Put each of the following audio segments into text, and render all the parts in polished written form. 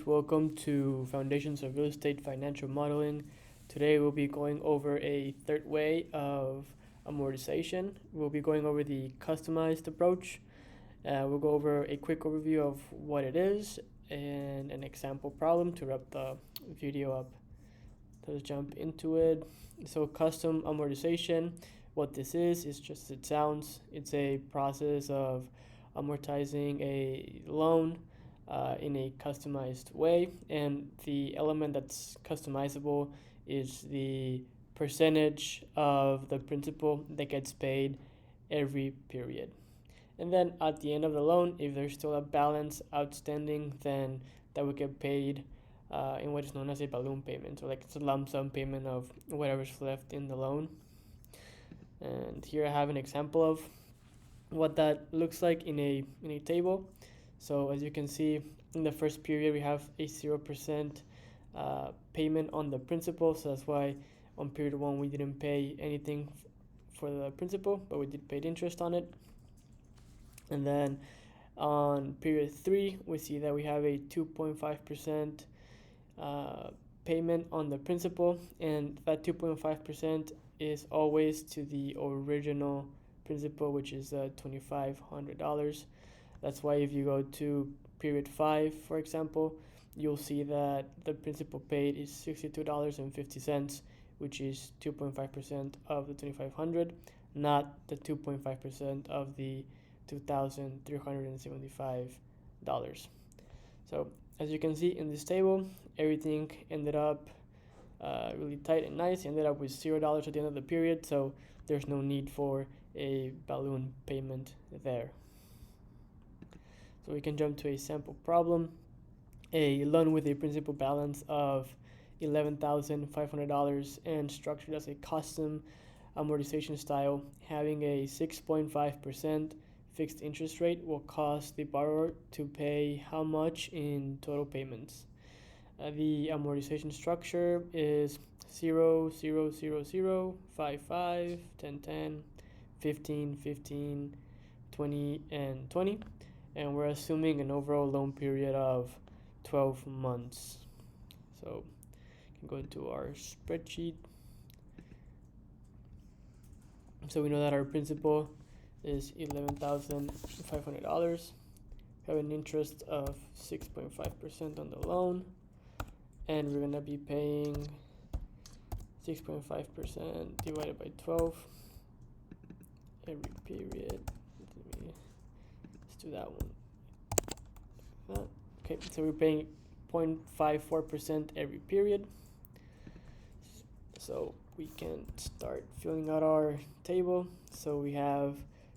Welcome to Foundations of Real Estate Financial Modeling. Today we'll be going over a third way of amortization. We'll be going over the customized approach. We'll go over a quick overview of what it is and an example problem to wrap the video up. Let's jump into it. So custom amortization, what this is just as it sounds. It's a process of amortizing a loan in a customized way, and the element that's customizable is the percentage of the principal that gets paid every period. And then at the end of the loan, if there's still a balance outstanding, then that would get paid in what is known as a balloon payment. So like it's a lump sum payment of whatever's left in the loan. And here I have an example of what that looks like in a table. So as you can see, in the first period we have a 0% payment on the principal. So that's why on period 1 we didn't pay anything for the principal, but we did pay interest on it. And then on period 3 we see that we have a 2.5% payment on the principal, and that 2.5% is always to the original principal, which is $2,500. That's why if you go to period 5, for example, you'll see that the principal paid is $62.50, which is 2.5% of the $2,500, not the 2.5% of the $2,375. So as you can see in this table, everything ended up really tight and nice. Ended up with $0 at the end of the period, so there's no need for a balloon payment there. So we can jump to a sample problem. A loan with a principal balance of $11,500 and structured as a custom amortization style, having a 6.5% fixed interest rate, will cost the borrower to pay how much in total payments? The amortization structure is 0, 0, 0, 0, 5, 5, 10, 10, 15, 15, 20, and 20. And we're assuming an overall loan period of 12 months. So we can go into our spreadsheet. So we know that our principal is $11,500. We have an interest of 6.5% on the loan, and we're gonna be paying 6.5% divided by 12 every period. Let's do that one. Okay, so we're paying 0.54% every period. So we can start filling out our table. So we have,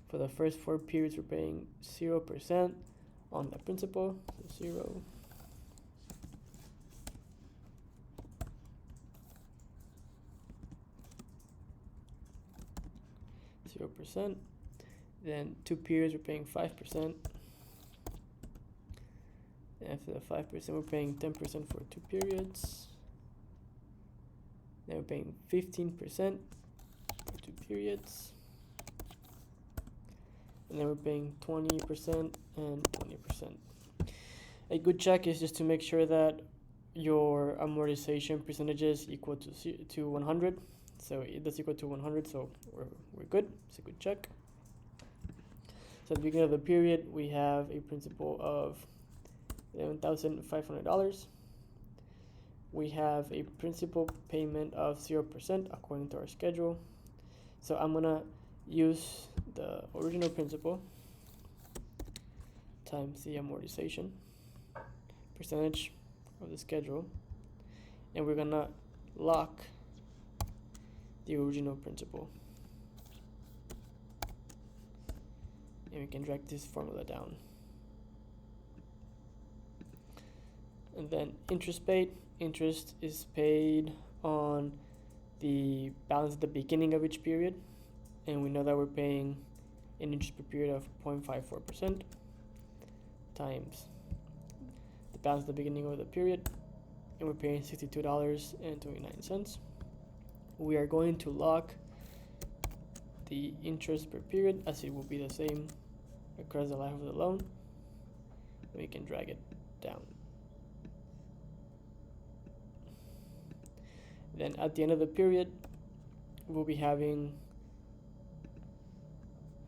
for the first 4 periods, we're paying 0% on the principal, so 0. %. Then 2 periods we're paying 5%. And after the 5% we're paying 10% for 2 periods. Then we're paying 15% for 2 periods. And then we're paying 20% and 20%. A good check is just to make sure that your amortization percentages equal to 100. So it does equal to 100, so we're good. It's a good check. So at the beginning of the period, we have a principal of $11,500. We have a principal payment of 0% according to our schedule. So I'm gonna use the original principal times the amortization percentage of the schedule, and we're gonna lock the original principal, and we can drag this formula down. And then interest is paid on the balance at the beginning of each period, and we know that we're paying an interest per period of 0.54% times the balance at the beginning of the period, and we're paying $62.29. We are going to lock the interest per period, as it will be the same across the life of the loan. We can drag it down. Then at the end of the period, we'll be having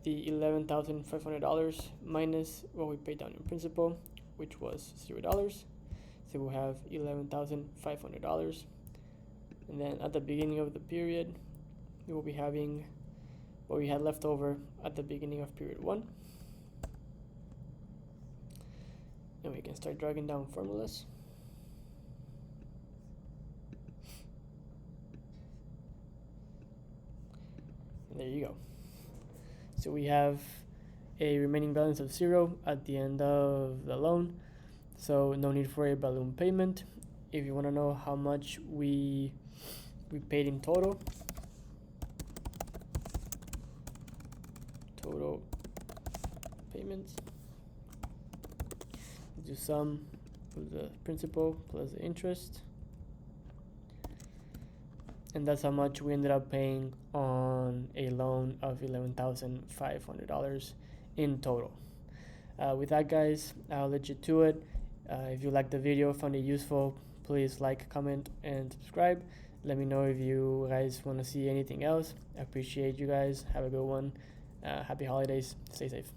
the $11,500 minus what we paid down in principal, which was $0. So we'll have $11,500. And then at the beginning of the period, we will be having what we had left over at the beginning of period 1. And we can start dragging down formulas. And there you go. So we have a remaining balance of 0 at the end of the loan. So no need for a balloon payment. If you want to know how much we paid in total payments, do sum of the principal plus the interest, and that's how much we ended up paying on a loan of $11,500 in total. With that, guys, I'll let you to it. If you liked the video, found it useful, please like, comment, and subscribe. Let me know if you guys want to see anything else. I appreciate you guys. Have a good one. Happy holidays. Stay safe.